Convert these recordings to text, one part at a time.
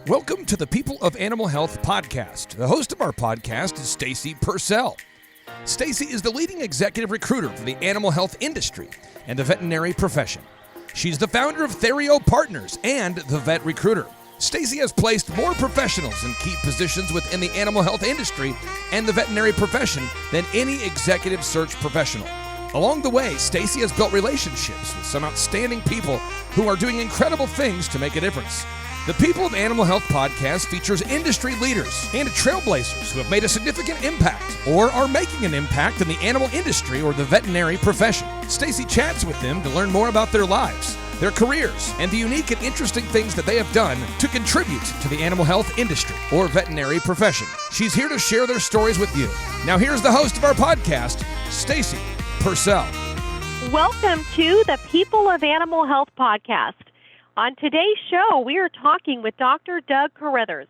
Welcome to the People of Animal Health podcast. The host of our podcast is Stacy Purcell. Stacy is the leading executive recruiter for the animal health industry and the veterinary profession. She's the founder of Therio Partners and the Vet Recruiter. Stacy has placed more professionals in key positions within the animal health industry and the veterinary profession than any executive search professional. Along the way, Stacy has built relationships with some outstanding people who are doing incredible things to make a difference. The People of Animal Health podcast features industry leaders and trailblazers who have made a significant impact or are making an impact in the animal industry or the veterinary profession. Stacy chats with them to learn more about their lives, their careers, and the unique and interesting things that they have done to contribute to the animal health industry or veterinary profession. She's here to share their stories with you. Now here's the host of our podcast, Stacy Purcell. Welcome to the People of Animal Health podcast. On today's show, we are talking with Dr. Doug Carithers.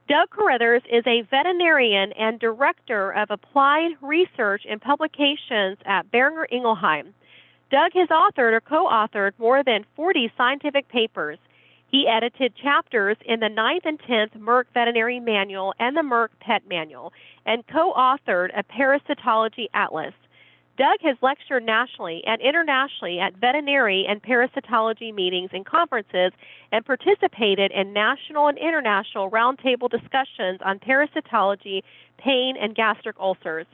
Doug Carithers is a veterinarian and director of applied research and publications at Boehringer Ingelheim. Doug has authored or co-authored more than 40 scientific papers. He edited chapters in the 9th and 10th Merck Veterinary Manual and the Merck Pet Manual, and co-authored a parasitology atlas. Doug has lectured nationally and internationally at veterinary and parasitology meetings and conferences and participated in national and international roundtable discussions on parasitology, pain, and gastric ulcers.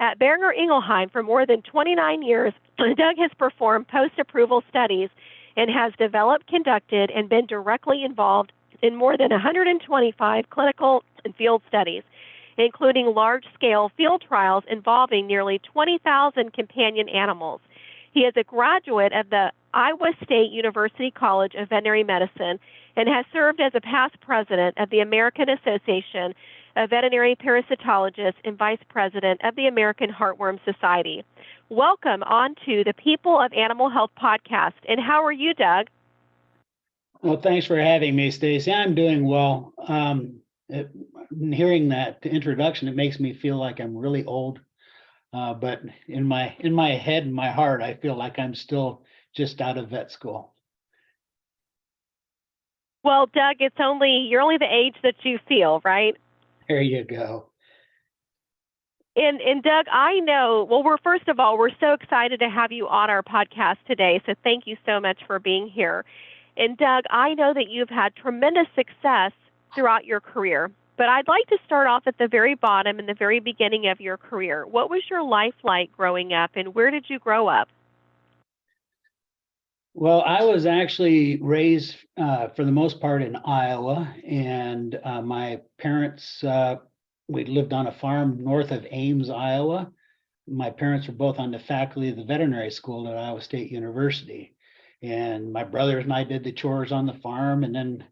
At Boehringer Ingelheim for more than 29 years, Doug has performed post-approval studies and has developed, conducted, and been directly involved in more than 125 clinical and field studies, including large-scale field trials involving nearly 20,000 companion animals. He is a graduate of the Iowa State University College of Veterinary Medicine and has served as a past president of the American Association of Veterinary Parasitologists and vice president of the American Heartworm Society. Welcome on to the People of Animal Health podcast. And how are you, Doug? Well, thanks for having me, Stacy. I'm doing well. Hearing that introduction, it makes me feel like I'm really old. But in my head and my heart, I feel like I'm still just out of vet school. Well, Doug, you're only the age that you feel, right? There you go. And Doug, I know, first of all, we're so excited to have you on our podcast today. So thank you so much for being here. And Doug, I know that you've had tremendous success throughout your career. But I'd like to start off at the very bottom in the very beginning of your career. What was your life like growing up, and where did you grow up? Well, I was actually raised, for the most part, in Iowa, and my parents, we lived on a farm north of Ames, Iowa. My parents were both on the faculty of the veterinary school at Iowa State University, and my brothers and I did the chores on the farm, and then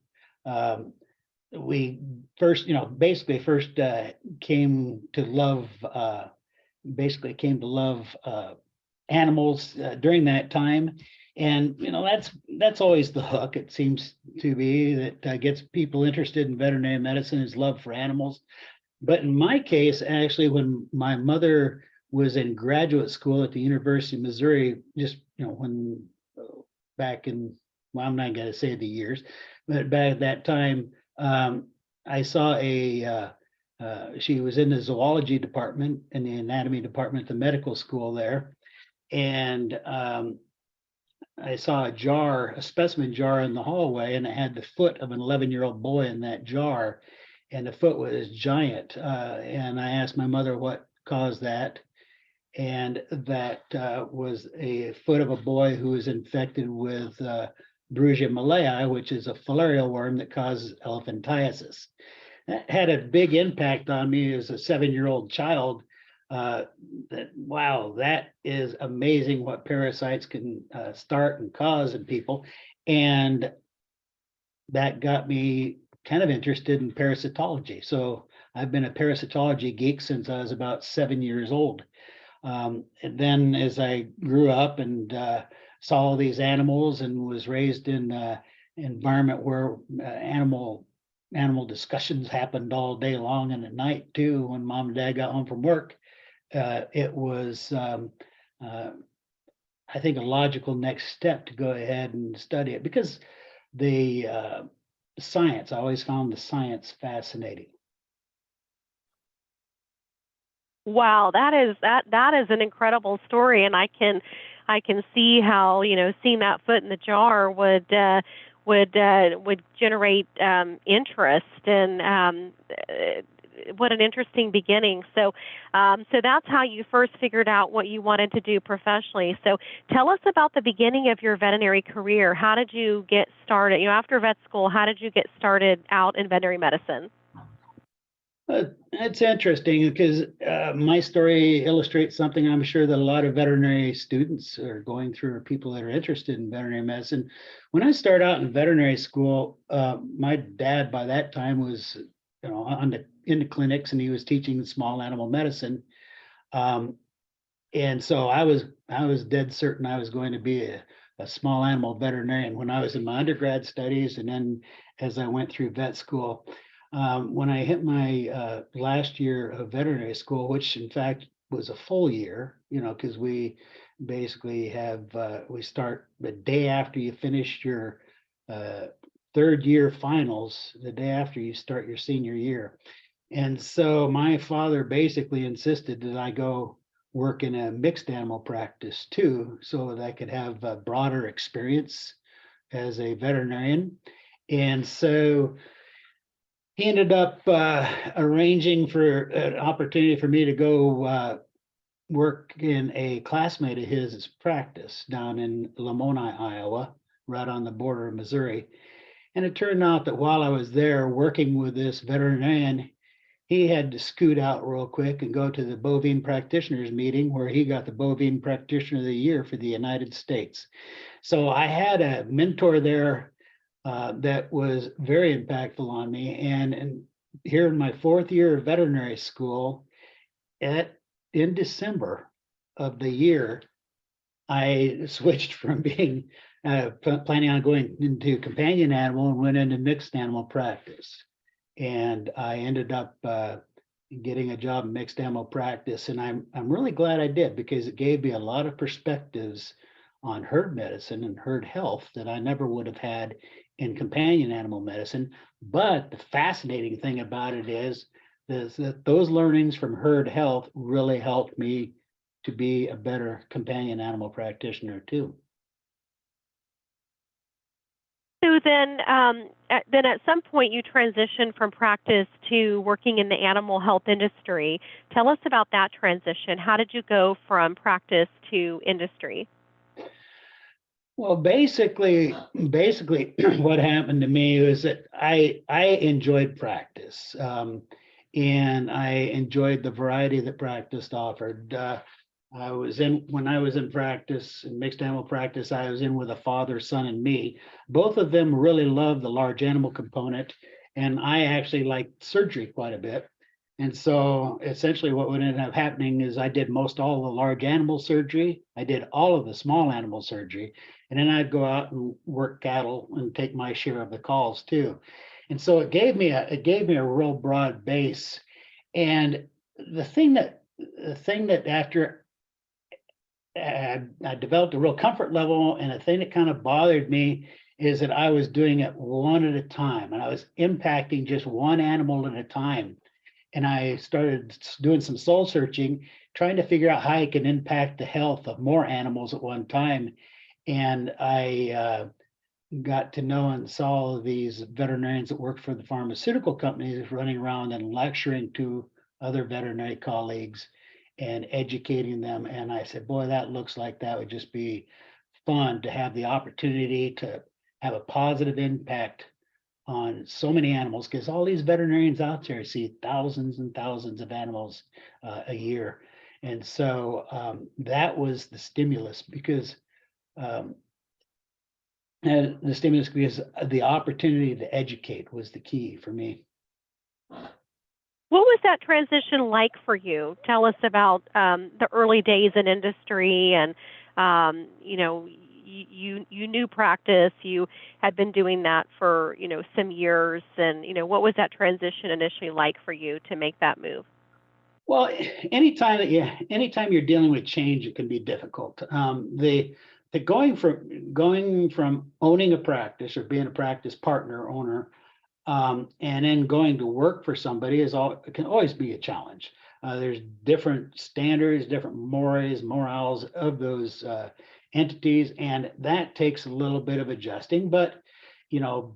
we first came to love animals during that time, and that's always the hook. It seems to be that gets people interested in veterinary medicine is love for animals. But in my case, actually, when my mother was in graduate school at the University of Missouri, when back in, well, I'm not going to say the years, but back at that time. I saw she was in the zoology department and the anatomy department at the medical school there. And I saw a specimen jar in the hallway, and it had the foot of an 11-year-old boy in that jar. And the foot was giant. And I asked my mother what caused that. And that was a foot of a boy who was infected with Brugia malayi, which is a filarial worm that causes elephantiasis. That had a big impact on me as a 7-year-old child. That is amazing what parasites can start and cause in people. And that got me kind of interested in parasitology. So I've been a parasitology geek since I was about 7 years old. And then as I grew up and saw all these animals and was raised in an environment where animal discussions happened all day long and at night too. When mom and dad got home from work, it was, I think, a logical next step to go ahead and study it, because the science. I always found the science fascinating. Wow, that is an incredible story, and I can see how, seeing that foot in the jar would generate interest, and what an interesting beginning. So that's how you first figured out what you wanted to do professionally. So tell us about the beginning of your veterinary career. How did you get started? After vet school, how did you get started out in veterinary medicine? It's interesting because my story illustrates something I'm sure that a lot of veterinary students are going through, or people that are interested in veterinary medicine. When I started out in veterinary school, my dad by that time was, in the clinics, and he was teaching small animal medicine. And so I was dead certain I was going to be a small animal veterinarian when I was in my undergrad studies, and then as I went through vet school. When I hit my last year of veterinary school, which in fact was a full year, because we basically we start the day after you finish your third year finals, the day after you start your senior year. And so my father basically insisted that I go work in a mixed animal practice too, so that I could have a broader experience as a veterinarian. And so he ended up arranging for an opportunity for me to go work in a classmate of his practice down in Lamoni, Iowa, right on the border of Missouri. And it turned out that while I was there working with this veterinarian, he had to scoot out real quick and go to the bovine practitioners meeting, where he got the bovine practitioner of the year for the United States. So I had a mentor there that was very impactful on me. And here in my fourth year of veterinary school, in December of the year, I switched from being planning on going into companion animal and went into mixed animal practice. And I ended up getting a job in mixed animal practice, and I'm really glad I did, because it gave me a lot of perspectives on herd medicine and herd health that I never would have had in companion animal medicine. But the fascinating thing about it is that those learnings from herd health really helped me to be a better companion animal practitioner too. So then at some point you transitioned from practice to working in the animal health industry. Tell us about that transition. How did you go from practice to industry? Well, basically, what happened to me was that I enjoyed practice, and I enjoyed the variety that practice offered. When I was in practice, in mixed animal practice, I was in with a father, son, and me. Both of them really loved the large animal component, and I actually liked surgery quite a bit. And so essentially what would end up happening is I did most all the large animal surgery. I did all of the small animal surgery, and then I'd go out and work cattle and take my share of the calls too. And so it gave me a real broad base. And the thing that after I developed a real comfort level, and a thing that kind of bothered me is that I was doing it one at a time, and I was impacting just one animal at a time. And I started doing some soul searching, trying to figure out how I can impact the health of more animals at one time. And I got to know and saw these veterinarians that worked for the pharmaceutical companies running around and lecturing to other veterinary colleagues and educating them. And I said, boy, that looks like that would just be fun to have the opportunity to have a positive impact on so many animals, because all these veterinarians out there see thousands and thousands of animals a year. And so that was the stimulus, because the opportunity to educate was the key for me. What was that transition like for you? Tell us about the early days in industry, and you knew practice. You had been doing that for some years, and what was that transition initially like for you to make that move? Well, anytime you're dealing with change, it can be difficult. The going from owning a practice or being a practice partner owner And then going to work for somebody can always be a challenge. There's different standards, different morals of those entities, and that takes a little bit of adjusting. But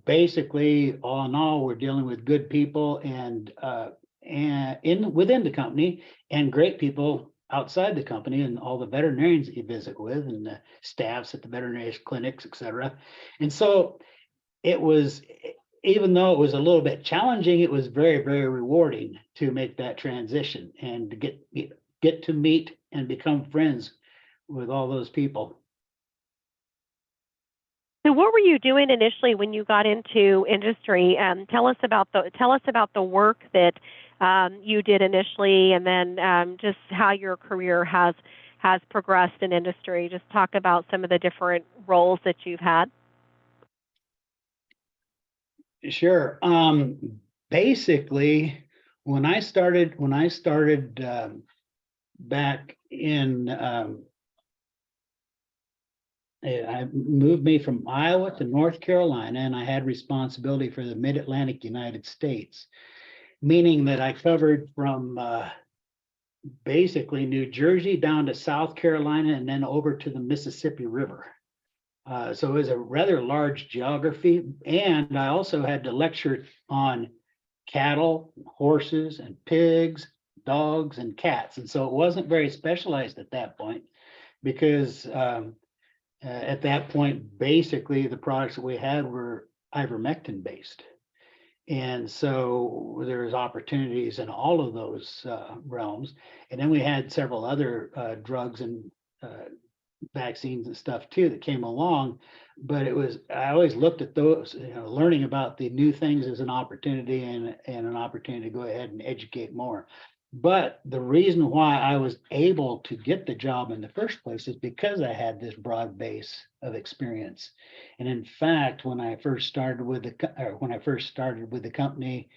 basically, all in all, we're dealing with good people and within the company, and great people outside the company, and all the veterinarians that you visit with, and the staffs at the veterinary clinics, et cetera. And so it was, even though it was a little bit challenging, it was very, very rewarding to make that transition and to get to meet and become friends with all those people. So, what were you doing initially when you got into industry? Tell us about the work that you did initially, and then just how your career has progressed in industry. Just talk about some of the different roles that you've had. Sure. Basically, when I started back in, I moved me from Iowa to North Carolina, and I had responsibility for the Mid-Atlantic United States, meaning that I covered from basically New Jersey down to South Carolina and then over to the Mississippi River. So it was a rather large geography, and I also had to lecture on cattle, horses, and pigs, dogs, and cats. And so it wasn't very specialized at that point, because at that point, basically the products that we had were ivermectin based. And so there's opportunities in all of those realms. And then we had several other drugs and vaccines and stuff too that came along. But I always looked at those, learning about the new things as an opportunity, and an opportunity to go ahead and educate more. But the reason why I was able to get the job in the first place is because I had this broad base of experience. And in fact, when I first started with the company,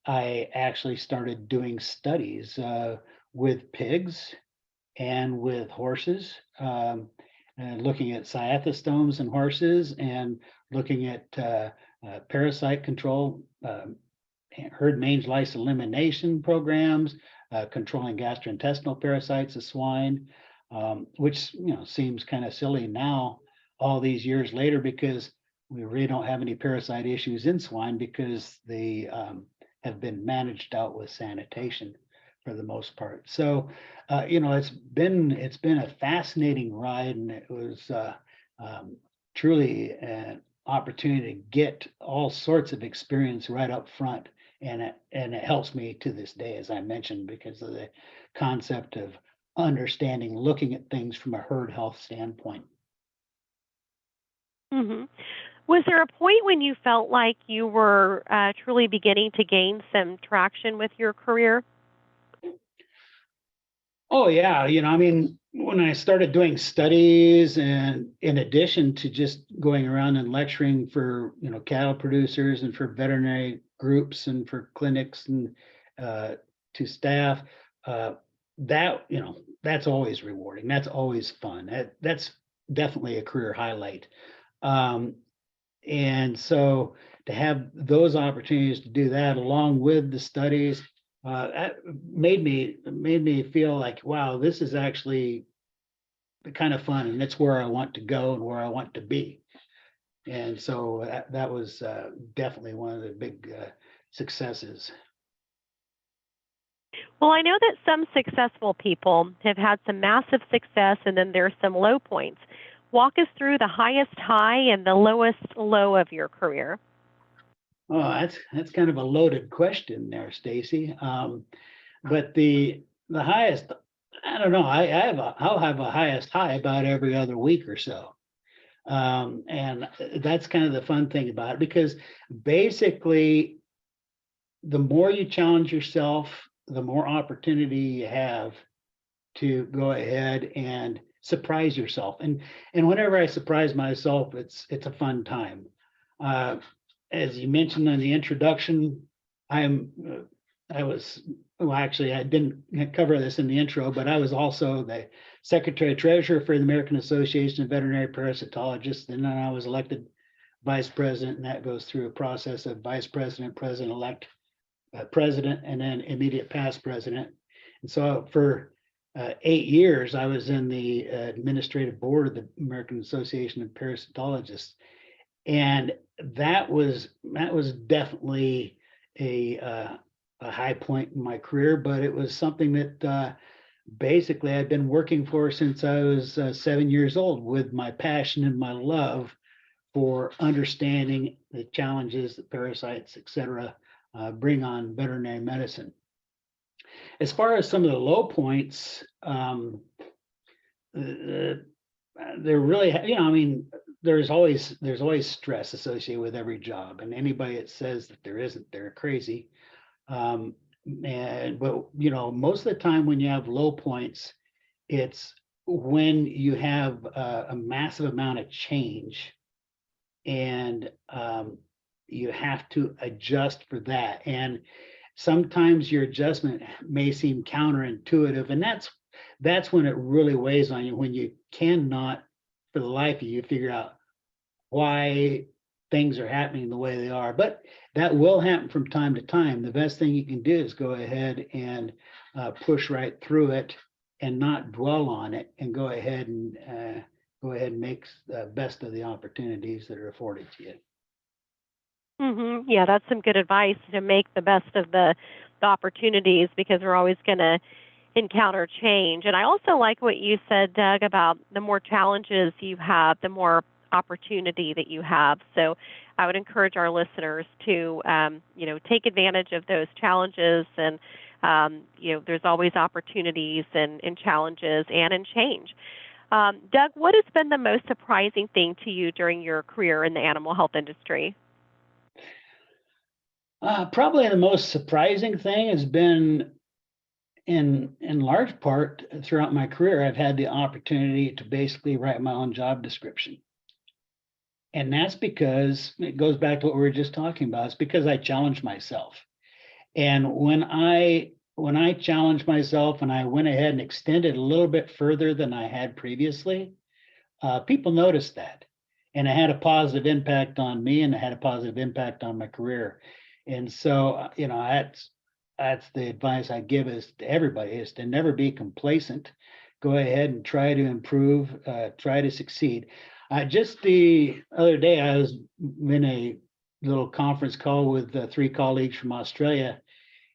I actually started doing studies with pigs and with horses, and looking at cyathostomes in horses, and looking at parasite control, herd mange lice elimination programs, controlling gastrointestinal parasites of swine, which seems kind of silly now, all these years later, because we really don't have any parasite issues in swine, because they have been managed out with sanitation for the most part. So it's been a fascinating ride, and it was truly an opportunity to get all sorts of experience right up front. And it helps me to this day, as I mentioned, because of the concept of understanding, looking at things from a herd health standpoint. Mm-hmm. Was there a point when you felt like you were truly beginning to gain some traction with your career? Oh yeah, when I started doing studies, and in addition to just going around and lecturing for cattle producers and for veterinary groups and for clinics and to staff, that's always rewarding. That's always fun. That's definitely a career highlight. And so to have those opportunities to do that along with the studies, that made me feel like, wow, this is actually kind of fun, and it's where I want to go and where I want to be. And so that was definitely one of the big successes. Well, I know that some successful people have had some massive success, and then there's some low points. Walk us through the highest high and the lowest low of your career. Oh, that's kind of a loaded question there, Stacy. But the highest, I don't know. I'll have a highest high about every other week or so, and that's kind of the fun thing about it, because basically, the more you challenge yourself, the more opportunity you have to go ahead and surprise yourself. And whenever I surprise myself, it's a fun time. As you mentioned in the introduction, I didn't cover this in the intro, but I was also the Secretary Treasurer for the American Association of Veterinary Parasitologists, and then I was elected vice president, and that goes through a process of vice president, president-elect, president, and then immediate past president. And so for 8 years, I was in the administrative board of the American Association of Parasitologists, and that was definitely a high point in my career. But it was something that basically I've been working for since I was 7 years old, with my passion and my love for understanding the challenges that parasites, et cetera, bring on veterinary medicine. As far as some of the low points, they're really, I mean, there's always stress associated with every job, and anybody that says that there isn't, they're crazy. But most of the time when you have low points, it's when you have a massive amount of change, and you have to adjust for that. And sometimes your adjustment may seem counterintuitive, and that's when it really weighs on you, when you cannot, for the life of you, figure out why things are happening the way they are. But that will happen from time to time. The best thing you can do is go ahead and push right through it and not dwell on it, and go ahead and make the best of the opportunities that are afforded to you. Mm-hmm. Yeah, that's some good advice, to make the best of the opportunities, because we're always going to encounter change. And I also like what you said, Doug, about the more challenges you have, the more opportunity that you have. So I would encourage our listeners to, take advantage of those challenges. And, there's always opportunities and challenges and in change. Doug, what has been the most surprising thing to you during your career in the animal health industry? Probably the most surprising thing has been, in large part, throughout my career, I've had the opportunity to basically write my own job description. And that's because it goes back to what we were just talking about. It's because I challenged myself. And when I challenged myself and I went ahead and extended a little bit further than I had previously, people noticed that. And it had a positive impact on me, and it had a positive impact on my career. And so, that's the advice I give is to everybody, is to never be complacent. Go ahead and try to improve, try to succeed. Just the other day, I was in a little conference call with 3 colleagues from Australia,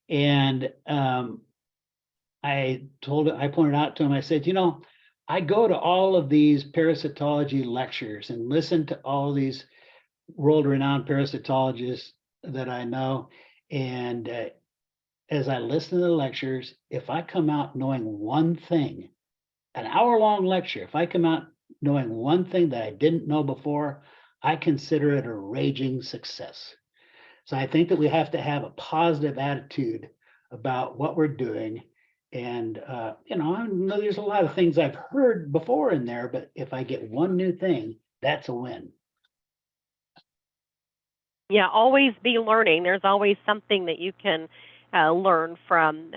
and I pointed out to them, I said, I go to all of these parasitology lectures and listen to all these world-renowned parasitologists that I know. And as I listen to the lectures, if I come out knowing one thing, an hour-long lecture, if I come out knowing one thing that I didn't know before, I consider it a raging success. So I think that we have to have a positive attitude about what we're doing. And, I know there's a lot of things I've heard before in there, but if I get one new thing, that's a win. Yeah, always be learning. There's always something that you can learn from,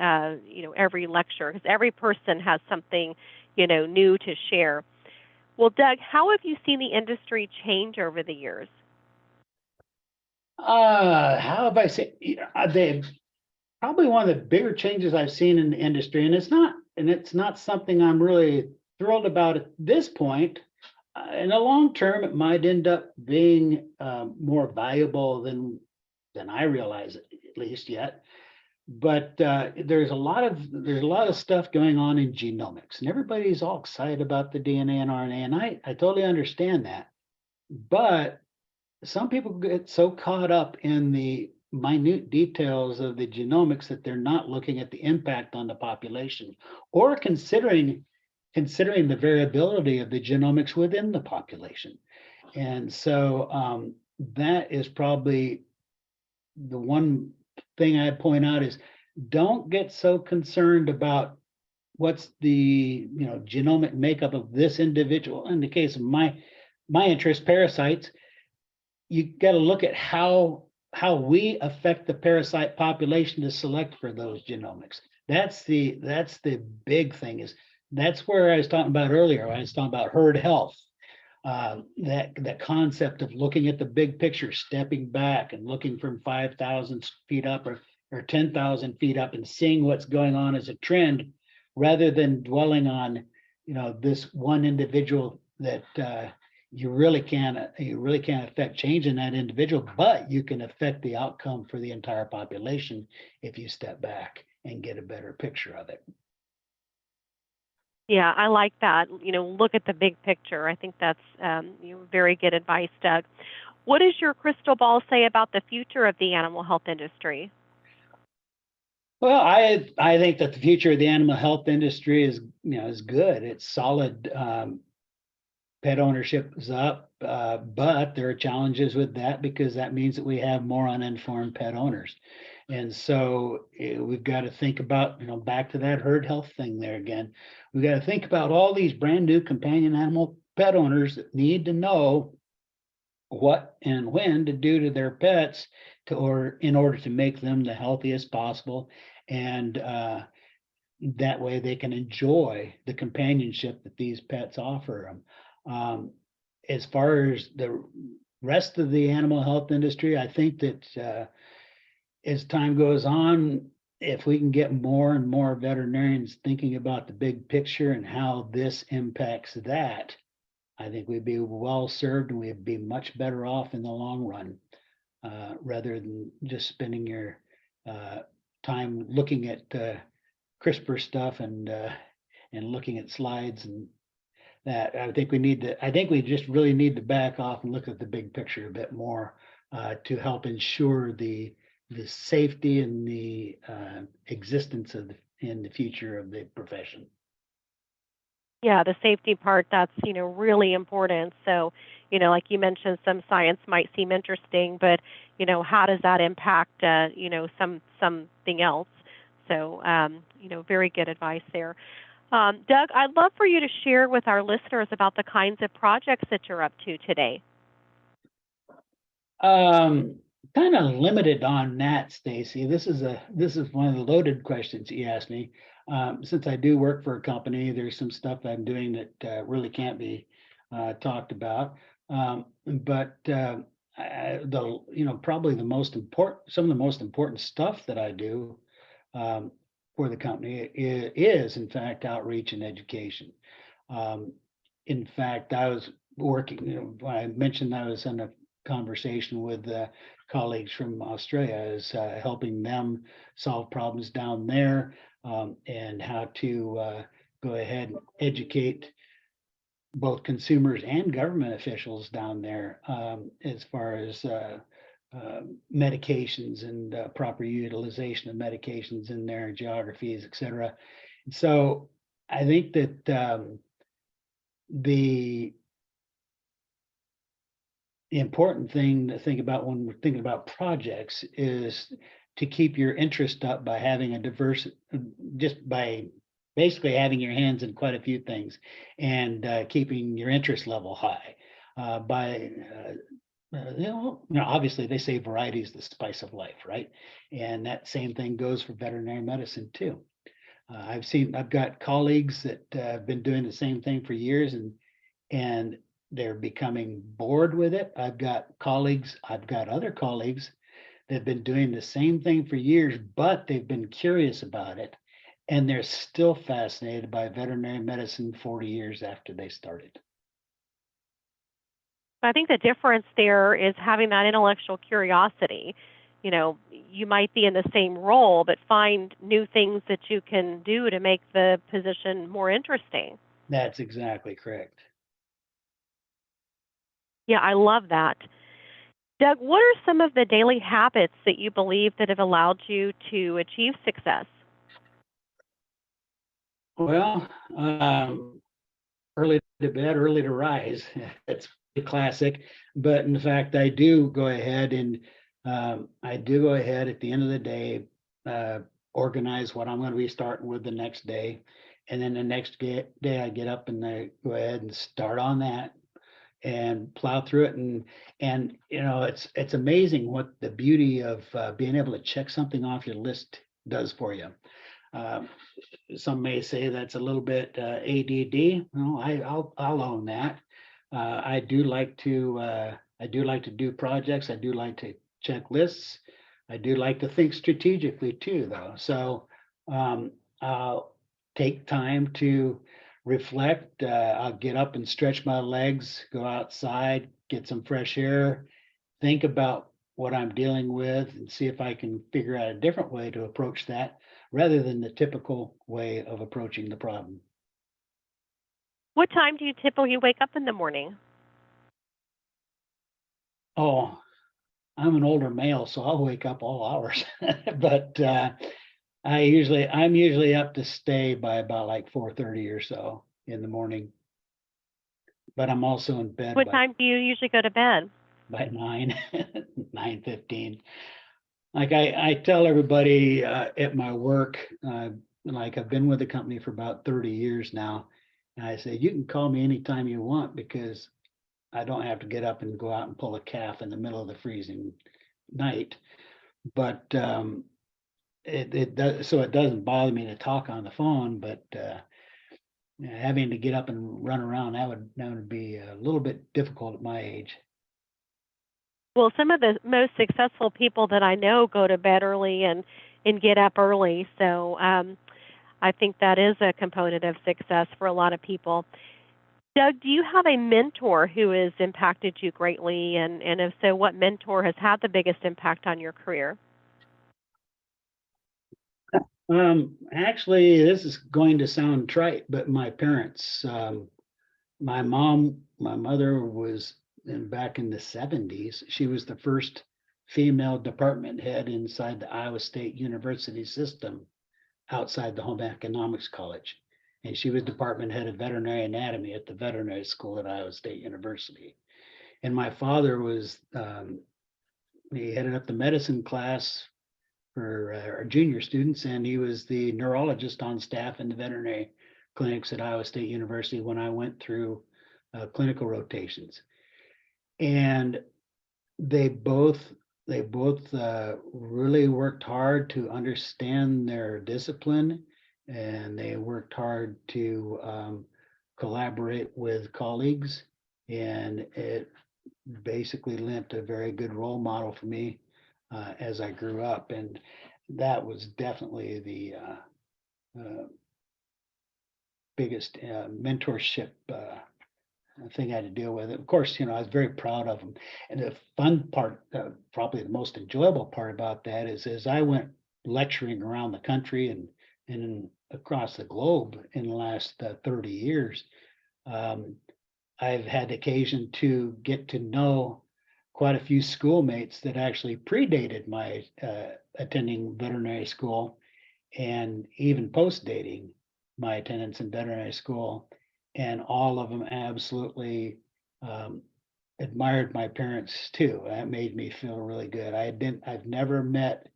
every lecture, because every person has something, new to share. Well, Doug, how have you seen the industry change over the years? How have I seen? Probably one of the bigger changes I've seen in the industry, and it's not something I'm really thrilled about at this point. In the long term, it might end up being more valuable than I realize, at least yet. But there's a lot of stuff going on in genomics, and everybody's all excited about the DNA and RNA, and I totally understand that. But some people get so caught up in the minute details of the genomics that they're not looking at the impact on the population, or considering the variability of the genomics within the population. And so that is probably the one thing I point out, is don't get so concerned about what's the genomic makeup of this individual. In the case of my interest, parasites, you got to look at how we affect the parasite population to select for those genomics. That's the big thing. That's where I was talking about earlier. I was talking about herd health. that concept of looking at the big picture, stepping back and looking from 5,000 feet up or 10,000 feet up and seeing what's going on as a trend, rather than dwelling on, this one individual that you really can't affect change in that individual, but you can affect the outcome for the entire population if you step back and get a better picture of it. Yeah, I like that. Look at the big picture. I think that's very good advice, Doug. What does your crystal ball say about the future of the animal health industry? Well, I think that the future of the animal health industry is good. It's solid. Pet ownership is up, but there are challenges with that because that means that we have more uninformed pet owners. And so we've got to think about, back to that herd health thing there again. We've got to think about all these brand new companion animal pet owners that need to know what and when to do to their pets in order to make them the healthiest possible. And that way they can enjoy the companionship that these pets offer them. As far as the rest of the animal health industry, I think that as time goes on, if we can get more and more veterinarians thinking about the big picture and how this impacts that, I think we'd be well served and we'd be much better off in the long run, rather than just spending your time looking at CRISPR stuff and looking at slides and that. I think we just really need to back off and look at the big picture a bit more to help ensure the safety and the existence in the future of the profession. Yeah, the safety part, that's, really important. So, like you mentioned, some science might seem interesting, but, how does that impact, something else? So, very good advice there. Doug, I'd love for you to share with our listeners about the kinds of projects that you're up to today. Kind of limited on that, Stacy. This is one of the loaded questions you asked me. Since I do work for a company, there's some stuff I'm doing that really can't be talked about. But probably some of the most important stuff that I do for the company is in fact outreach and education. In fact, I was working. I mentioned I was in a conversation with colleagues from Australia, is helping them solve problems down there, and how to go ahead and educate both consumers and government officials down there as far as medications and proper utilization of medications in their geographies, et cetera. So I think that the important thing to think about when we're thinking about projects is to keep your interest up by having just by basically having your hands in quite a few things and keeping your interest level high. Obviously they say variety is the spice of life, right? And that same thing goes for veterinary medicine too. I've got colleagues that have been doing the same thing for years and they're becoming bored with it. I've got other colleagues that have been doing the same thing for years, but they've been curious about it. And they're still fascinated by veterinary medicine 40 years after they started. I think the difference there is having that intellectual curiosity. You might be in the same role, but find new things that you can do to make the position more interesting. That's exactly correct. Yeah, I love that. Doug, what are some of the daily habits that you believe that have allowed you to achieve success? Well, early to bed, early to rise. That's pretty classic. But in fact, I do go ahead at the end of the day, organize what I'm going to be starting with the next day. And then the next day I get up and I go ahead and start on that and plow through it. And it's amazing what the beauty of being able to check something off your list does for you. Some may say that's a little bit ADD. No, I'll own that. I do like to do projects. I do like to check lists. I do like to think strategically too, though. So I'll take time to reflect. I'll get up and stretch my legs, go outside, get some fresh air, think about what I'm dealing with, and see if I can figure out a different way to approach that rather than the typical way of approaching the problem. What time do you typically wake up in the morning? Oh, I'm an older male, so I'll wake up all hours. But I'm usually up to stay by about like 4:30 or so in the morning. But I'm also in bed What time do you usually go to bed? by 9, 9:15. Like I tell everybody at my work, like I've been with the company for about 30 years now. And I say, you can call me anytime you want because I don't have to get up and go out and pull a calf in the middle of the freezing night. But it does, so it doesn't bother me to talk on the phone, but having to get up and run around, that would be a little bit difficult at my age. Well, some of the most successful people that I know go to bed early and get up early. So I think that is a component of success for a lot of people. Doug, do you have a mentor who has impacted you greatly? And if so, what mentor has had the biggest impact on your career? Actually, this is going to sound trite, but my parents, my mother was back in the 70s. She was the first female department head inside the Iowa State University system outside the Home Economics College. And she was department head of veterinary anatomy at the veterinary school at Iowa State University. And my father was, he headed up the medicine class for our junior students, and he was the neurologist on staff in the veterinary clinics at Iowa State University when I went through clinical rotations. And they both really worked hard to understand their discipline, and they worked hard to collaborate with colleagues, and it basically lent a very good role model for me as I grew up. And that was definitely the biggest mentorship thing I had to deal with. Of course, I was very proud of them. And the fun part, probably the most enjoyable part about that is as I went lecturing around the country and across the globe in the last 30 years, I've had occasion to get to know quite a few schoolmates that actually predated my attending veterinary school, and even post-dating my attendance in veterinary school. And all of them absolutely admired my parents too. That made me feel really good. I've never met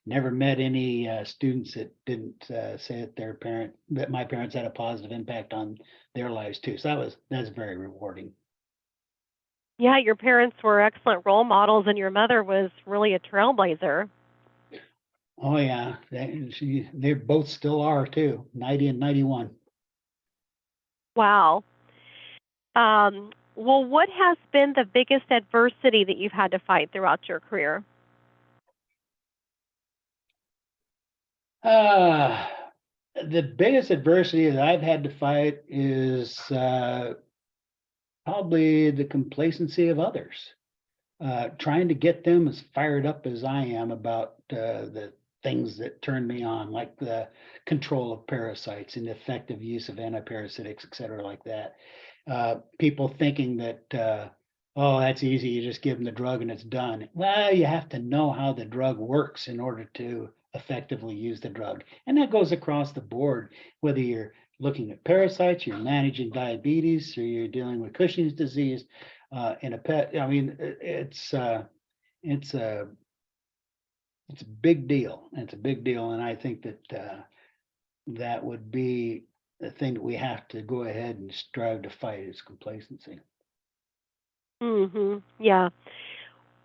any students that didn't say that my parents had a positive impact on their lives too. So that's very rewarding. Yeah, your parents were excellent role models, and your mother was really a trailblazer. Oh yeah, they both still are too. 90 and 91. Wow. Well, what has been the biggest adversity that you've had to fight throughout your career? The biggest adversity that I've had to fight is probably the complacency of others. Trying to get them as fired up as I am about the things that turn me on, like the control of parasites and the effective use of antiparasitics, et cetera, like that. People thinking that, oh, that's easy, you just give them the drug and it's done. Well, you have to know how the drug works in order to effectively use the drug. And that goes across the board, whether you're looking at parasites, you're managing diabetes, or you're dealing with Cushing's disease in a pet. I mean, it's a big deal. It's a big deal, and I think that that would be the thing that we have to go ahead and strive to fight is complacency. Yeah.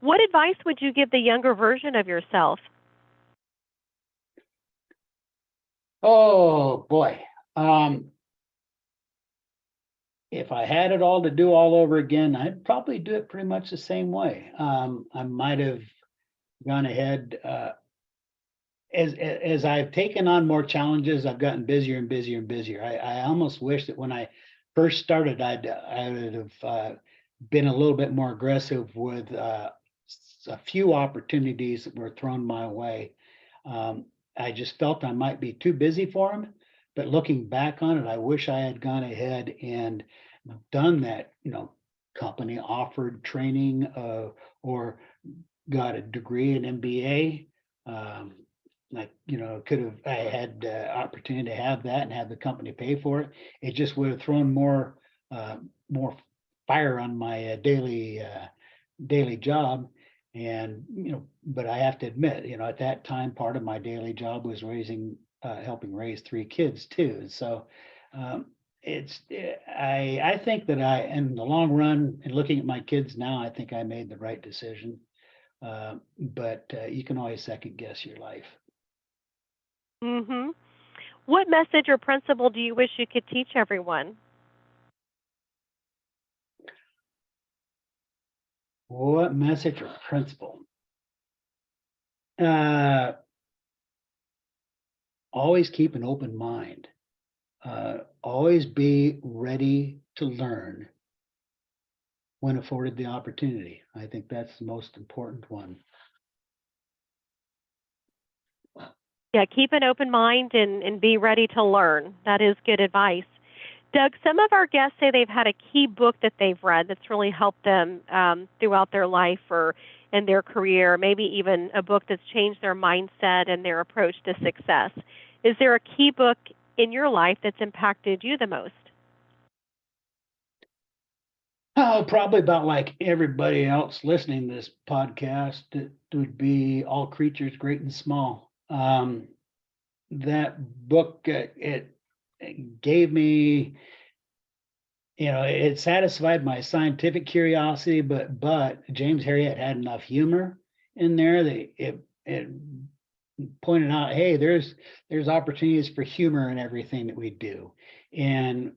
What advice would you give the younger version of yourself? Oh boy. if I had it all to do all over again, I'd probably do it pretty much the same way. I might have gone ahead, as I've taken on more challenges, I've gotten busier and busier and busier. I almost wish that when I first started, I would have been a little bit more aggressive with a few opportunities that were thrown my way. I just felt I might be too busy for them. But looking back on it, I wish I had gone ahead and done that. Company offered training, or got a degree in MBA. I had opportunity to have that and have the company pay for it. It just would have thrown more fire on my daily job. And, but I have to admit, at that time, part of my daily job was helping raise 3 kids too. So I think that in the long run, and looking at my kids now, I think I made the right decision. But you can always second guess your life. Mm-hmm. What message or principle do you wish you could teach everyone? What message or principle? Always keep an open mind. Always be ready to learn when afforded the opportunity. I think that's the most important one. Yeah, keep an open mind and be ready to learn. That is good advice. Doug, some of our guests say they've had a key book that they've read that's really helped them throughout their life or in their career, maybe even a book that's changed their mindset and their approach to success. Is there a key book in your life that's impacted you the most? Oh, probably about like everybody else listening to this podcast, it would be All Creatures Great and Small. That book, it gave me, it satisfied my scientific curiosity, but James Herriot had enough humor in there that it pointed out, hey, there's opportunities for humor in everything that we do. And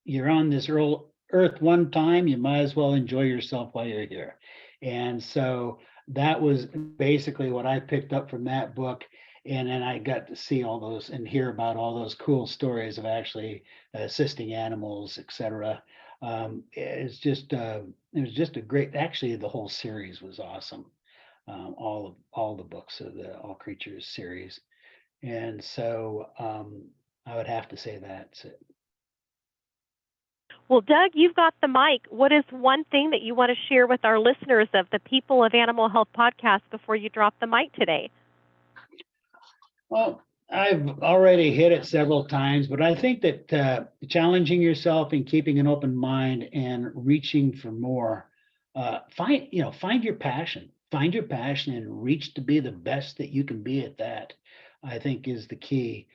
you're on this earth one time, you might as well enjoy yourself while you're here. And so that was basically what I picked up from that book. And then I got to see all those and hear about all those cool stories of actually assisting animals, etc. It was just a great. Actually, the whole series was awesome. All the books of the All Creatures series, and so I would have to say that's it. Well, Doug, you've got the mic. What is one thing that you want to share with our listeners of the People of Animal Health podcast before you drop the mic today? Well, I've already hit it several times, but I think that challenging yourself and keeping an open mind and reaching for more, find your passion, and reach to be the best that you can be at that. I think is the key.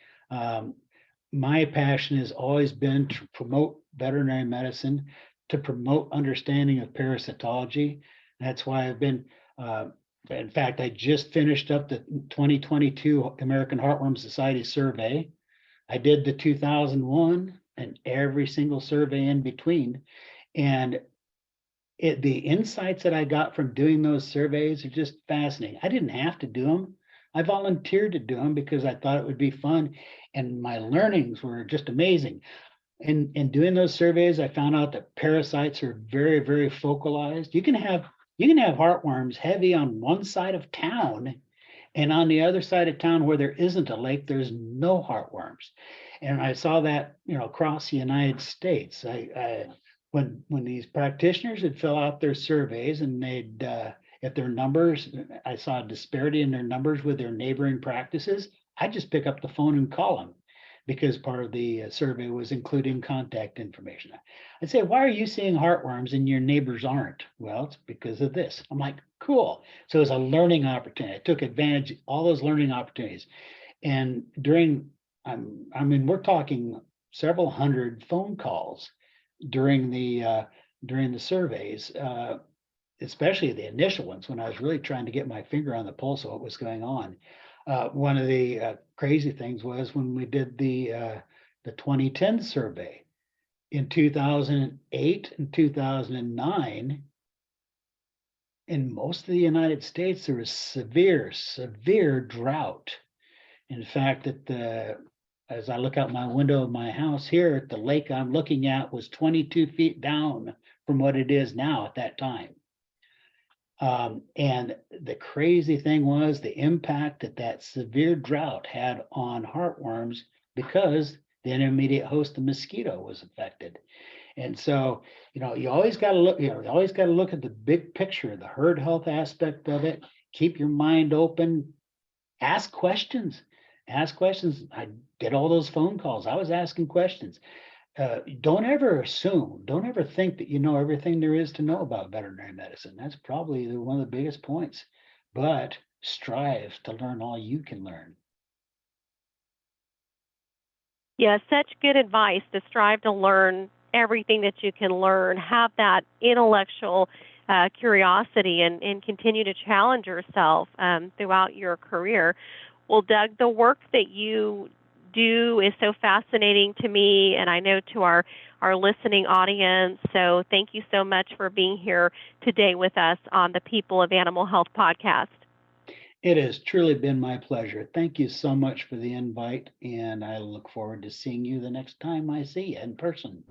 My passion has always been to promote veterinary medicine, to promote understanding of parasitology. That's why I've been. In fact, I just finished up the 2022 American Heartworm Society survey. I did the 2001 and every single survey in between. And the insights that I got from doing those surveys are just fascinating. I didn't have to do them. I volunteered to do them because I thought it would be fun. And my learnings were just amazing. In doing those surveys, I found out that parasites are very, very focalized. You can have heartworms heavy on one side of town, and on the other side of town where there isn't a lake, there's no heartworms. And I saw that, across the United States. When these practitioners would fill out their surveys and they'd, if their numbers, I saw a disparity in their numbers with their neighboring practices, I'd just pick up the phone and call them, because part of the survey was including contact information. I'd say, why are you seeing heartworms and your neighbors aren't? Well, it's because of this. I'm like, cool. So it was a learning opportunity. I took advantage of all those learning opportunities. And we're talking several hundred phone calls during the surveys, especially the initial ones when I was really trying to get my finger on the pulse of what was going on. One of the crazy things was when we did the 2010 survey. in 2008 and 2009, in most of the United States, there was severe drought. In fact, as I look out my window of my house here, the lake I'm looking at was 22 feet down from what it is now at that time. And the crazy thing was the impact that severe drought had on heartworms, because the intermediate host, the mosquito, was affected. And so, you always got to look, at the big picture, the herd health aspect of it. Keep your mind open, ask questions. I did all those phone calls. I was asking questions. Don't ever assume, don't ever think that you know everything there is to know about veterinary medicine. That's probably one of the biggest points, but strive to learn all you can learn. Yeah, such good advice to strive to learn everything that you can learn, have that intellectual curiosity, and continue to challenge yourself throughout your career. Well, Doug, the work that you do is so fascinating to me, and I know to our listening audience. So thank you so much for being here today with us on the People of Animal Health podcast. It has truly been my pleasure. Thank you so much for the invite, and I look forward to seeing you the next time I see you in person.